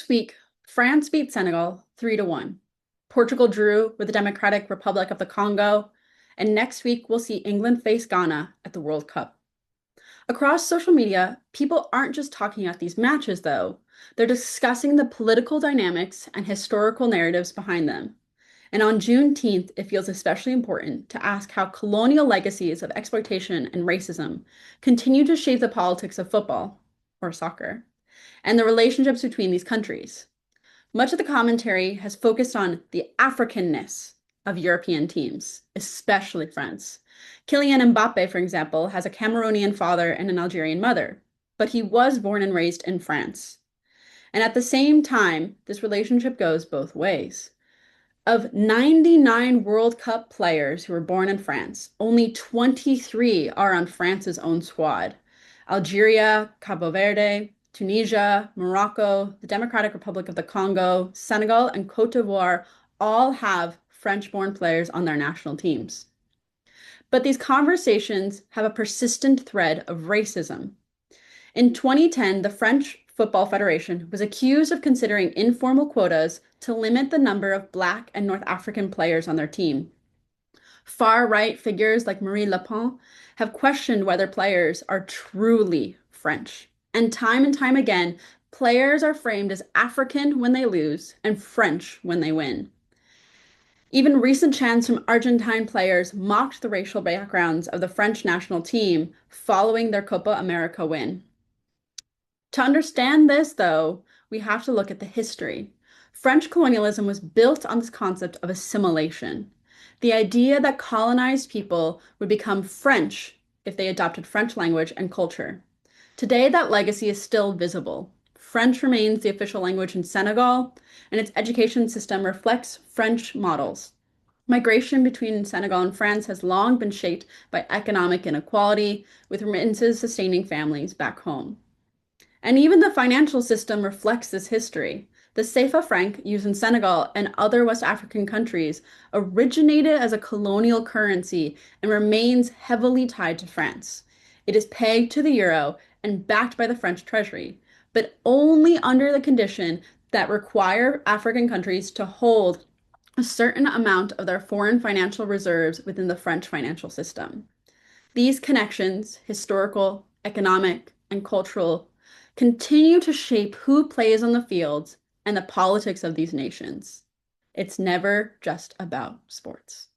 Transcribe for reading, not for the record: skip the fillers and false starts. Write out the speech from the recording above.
This week, France beat Senegal 3-1. Portugal drew with the Democratic Republic of the Congo, and next week we'll see England face Ghana at the World Cup. Across social media, people aren't just talking about these matches, though. They're discussing the political dynamics and historical narratives behind them. And on Juneteenth, it feels especially important to ask how colonial legacies of exploitation and racism continue to shape the politics of football, or soccer, and the relationships between these countries. Much of the commentary has focused on the Africanness of European teams, especially France. Kylian Mbappe, for example, has a Cameroonian father and an Algerian mother, but he was born and raised in France. And at the same time, this relationship goes both ways. Of 99 World Cup players who were born in France, only 23 are on France's own squad. Algeria, Cabo Verde, Tunisia, Morocco, the Democratic Republic of the Congo, Senegal, and Cote d'Ivoire all have French-born players on their national teams. But these conversations have a persistent thread of racism. In 2010, the French Football Federation was accused of considering informal quotas to limit the number of Black and North African players on their team. Far-right figures like Marie Le Pen have questioned whether players are truly French. And time again, players are framed as African when they lose and French when they win. Even recent chants from Argentine players mocked the racial backgrounds of the French national team following their Copa America win. To understand this, though, we have to look at the history. French colonialism was built on this concept of assimilation, the idea that colonized people would become French if they adopted French language and culture. Today, that legacy is still visible. French remains the official language in Senegal, and its education system reflects French models. Migration between Senegal and France has long been shaped by economic inequality, with remittances sustaining families back home. And even the financial system reflects this history. The CFA franc used in Senegal and other West African countries originated as a colonial currency and remains heavily tied to France. It is pegged to the euro and backed by the French treasury, but only under the condition that require African countries to hold a certain amount of their foreign financial reserves within the French financial system. These connections, historical, economic, and cultural, continue to shape who plays on the fields and the politics of these nations. It's never just about sports.